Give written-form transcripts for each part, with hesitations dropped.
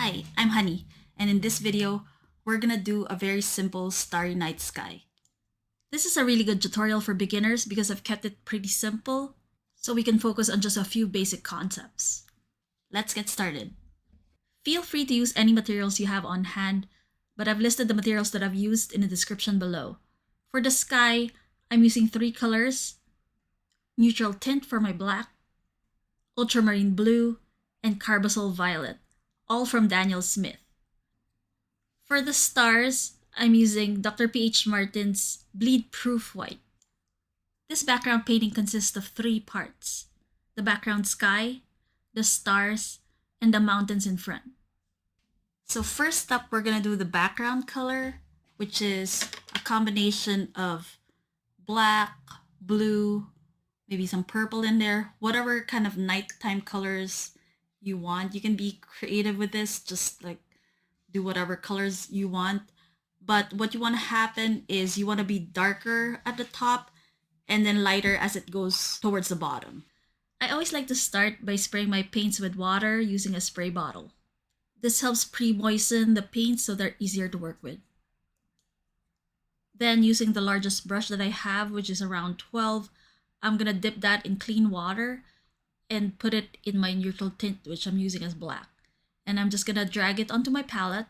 Hi, I'm Honey, and in this video, we're gonna do a very simple starry night sky. This is a really good tutorial for beginners because I've kept it pretty simple, so we can focus on just a few basic concepts. Let's get started. Feel free to use any materials you have on hand, but I've listed the materials that I've used in the description below. For the sky, I'm using 3 colors: neutral tint for my black, ultramarine blue, and carbazole violet, all from Daniel Smith. For the stars, I'm using Dr. P.H. Martin's Bleed Proof White. This background painting consists of 3 parts: the background sky, the stars, and the mountains in front. So first up, we're gonna do the background color, which is a combination of black, blue, maybe some purple in there, whatever kind of nighttime colors you want. You can be creative with this, just like do whatever colors you want. But what you want to happen is you want to be darker at the top and then lighter as it goes towards the bottom. I always like to start by spraying my paints with water using a spray bottle. This helps pre-moisten the paints so they're easier to work with. Then using the largest brush that I have, which is around 12, I'm gonna dip that in clean water and put it in my neutral tint, which I'm using as black. And I'm just gonna drag it onto my palette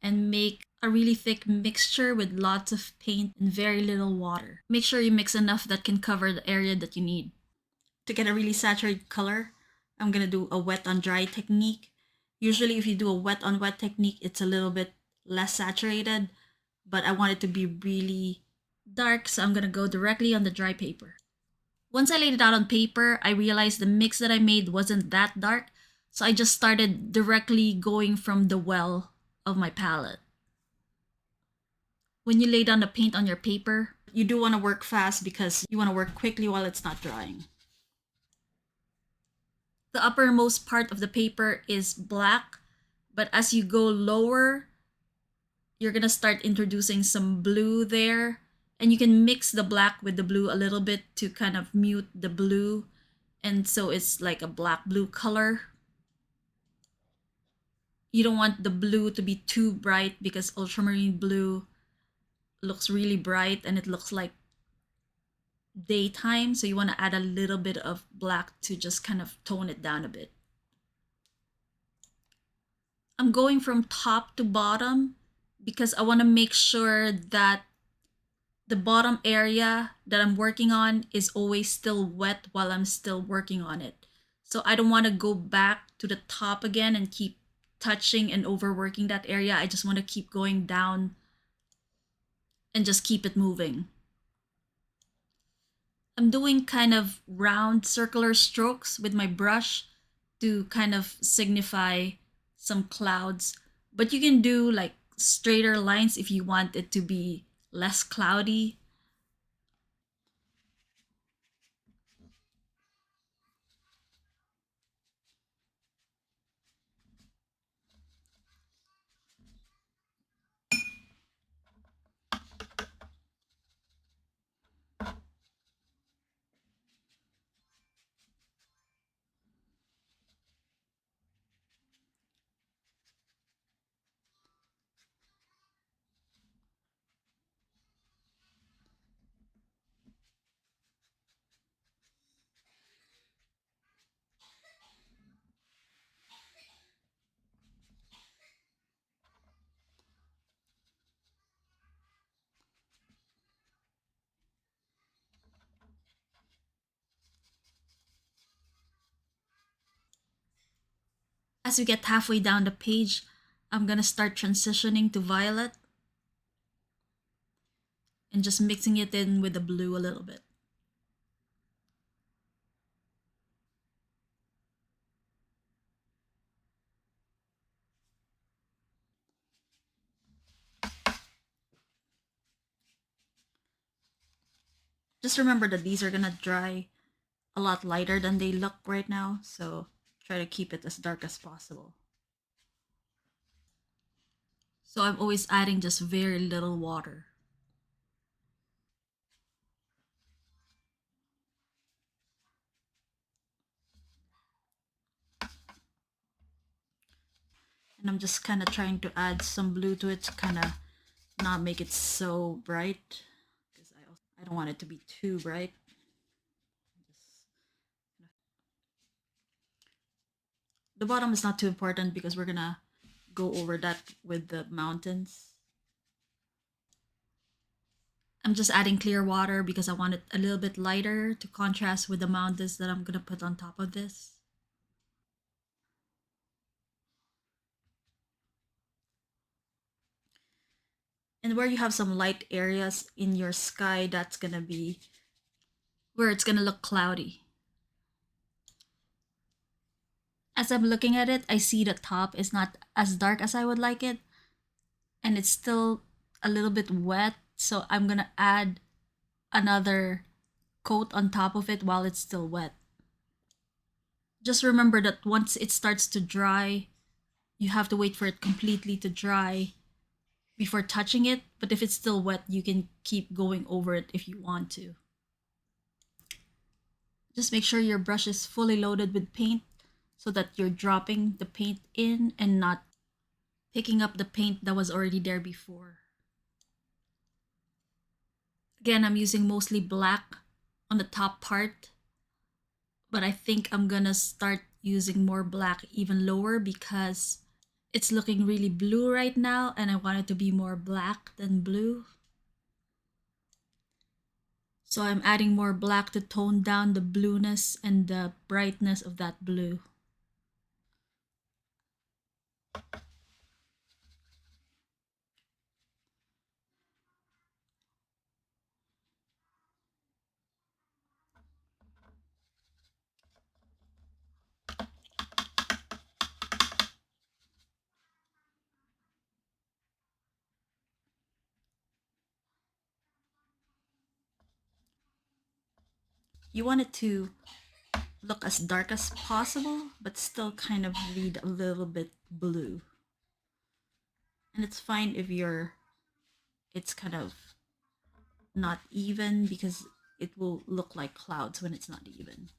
and make a really thick mixture with lots of paint and very little water. Make sure you mix enough that can cover the area that you need. To get a really saturated color, I'm gonna do a wet on dry technique. Usually if you do a wet on wet technique, it's a little bit less saturated, but I want it to be really dark, so I'm gonna go directly on the dry paper. Once I laid it out on paper, I realized the mix that I made wasn't that dark, so I just started directly going from the well of my palette. When you lay down the paint on your paper, you do want to work fast because you want to work quickly while it's not drying. The uppermost part of the paper is black, but as you go lower, you're gonna start introducing some blue there, and you can mix the black with the blue a little bit to kind of mute the blue, and so it's like a black blue color. You don't want the blue to be too bright because ultramarine blue looks really bright and it looks like daytime, so you want to add a little bit of black to just kind of tone it down a bit. I'm going from top to bottom because I want to make sure that the bottom area that I'm working on is always still wet while I'm still working on it. So I don't want to go back to the top again and keep touching and overworking that area. I just want to keep going down and just keep it moving. I'm doing kind of round circular strokes with my brush to kind of signify some clouds, but you can do like straighter lines if you want it to be less cloudy. As we get halfway down the page, I'm gonna start transitioning to violet and just mixing it in with the blue a little bit. Just remember that these are gonna dry a lot lighter than they look right now, so try to keep it as dark as possible. So I'm always adding just very little water. And I'm just kind of trying to add some blue to it to kind of not make it so bright, because I don't want it to be too bright. The bottom is not too important because we're gonna go over that with the mountains. I'm just adding clear water because I want it a little bit lighter to contrast with the mountains that I'm gonna put on top of this. And where you have some light areas in your sky, that's gonna be where it's gonna look cloudy. As I'm looking at it, I see the top is not as dark as I would like it, and it's still a little bit wet, so I'm gonna add another coat on top of it while it's still wet. Just remember that once it starts to dry, you have to wait for it completely to dry before touching it, but if it's still wet, you can keep going over it if you want to. Just make sure your brush is fully loaded with paint so that you're dropping the paint in and not picking up the paint that was already there before. Again, I'm using mostly black on the top part, but I think I'm gonna start using more black even lower because it's looking really blue right now and I want it to be more black than blue. So I'm adding more black to tone down the blueness and the brightness of that blue. You want it to look as dark as possible, but still kind of read a little bit blue. And it's fine if it's kind of not even because it will look like clouds when it's not even.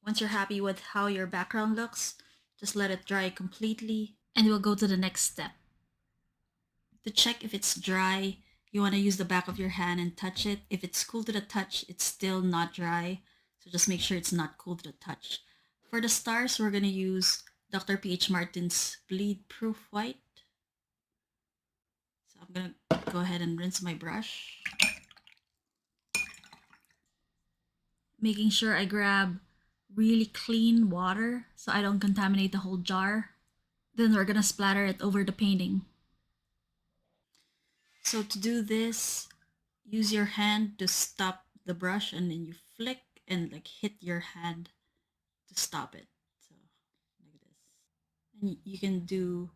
Once you're happy with how your background looks, just let it dry completely and we'll go to the next step. To check if it's dry, you want to use the back of your hand and touch it. If it's cool to the touch, it's still not dry. So just make sure it's not cool to the touch. For the stars, we're going to use Dr. P.H. Martin's Bleed Proof White. So I'm going to go ahead and rinse my brush. Making sure I grab really clean water so I don't contaminate the whole jar. Then we're going to splatter it over the painting. So to do this, use your hand to stop the brush and then you flick and like hit your hand to stop it. So like this. And you can do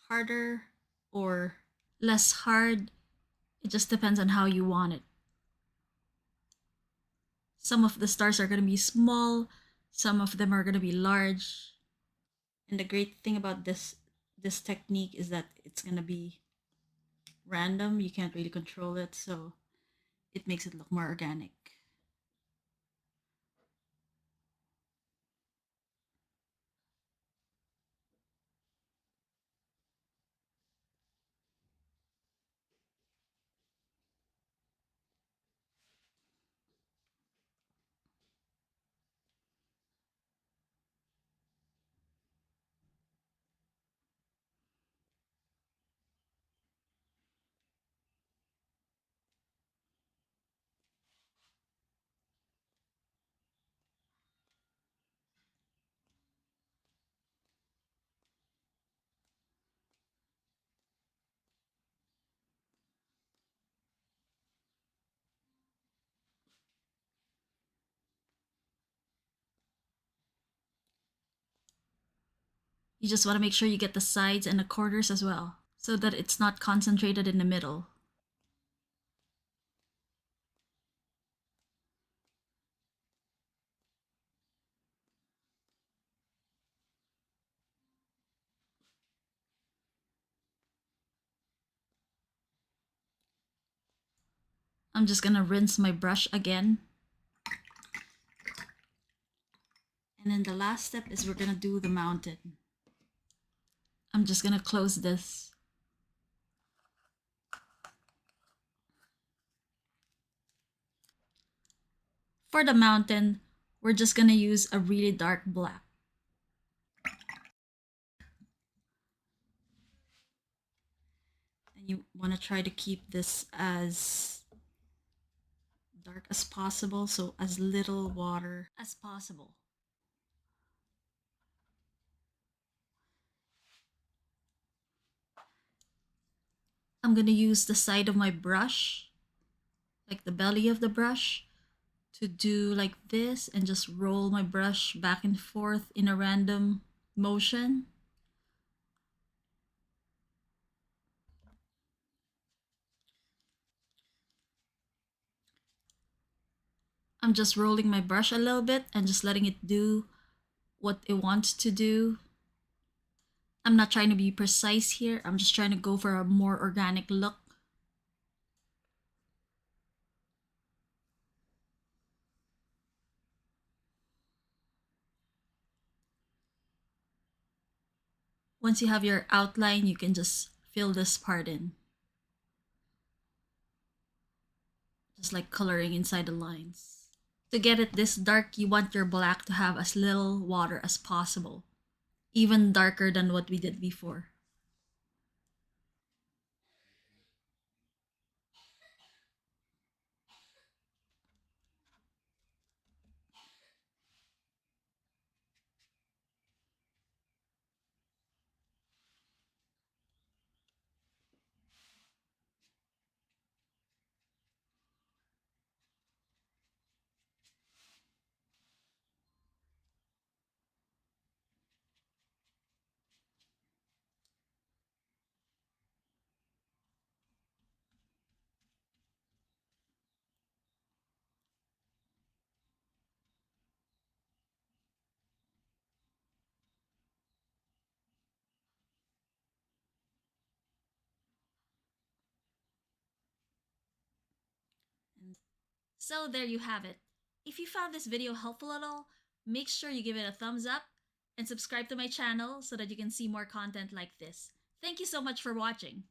harder or less hard. It just depends on how you want it. Some of the stars are going to be small, some of them are going to be large. And the great thing about this technique is that it's going to be random. You can't really control it, so it makes it look more organic. You just want to make sure you get the sides and the corners as well, so that it's not concentrated in the middle. I'm just gonna rinse my brush again. And then the last step is we're gonna do the mountain. I'm just gonna close this. For the mountain, we're just gonna use a really dark black. And you wanna try to keep this as dark as possible, so as little water as possible. I'm gonna use the side of my brush, like the belly of the brush, to do like this and just roll my brush back and forth in a random motion. I'm just rolling my brush a little bit and just letting it do what it wants to do. I'm not trying to be precise here. I'm just trying to go for a more organic look. Once you have your outline, you can just fill this part in. Just like coloring inside the lines. To get it this dark, you want your black to have as little water as possible. Even darker than what we did before. So there you have it. If you found this video helpful at all, make sure you give it a thumbs up and subscribe to my channel so that you can see more content like this. Thank you so much for watching.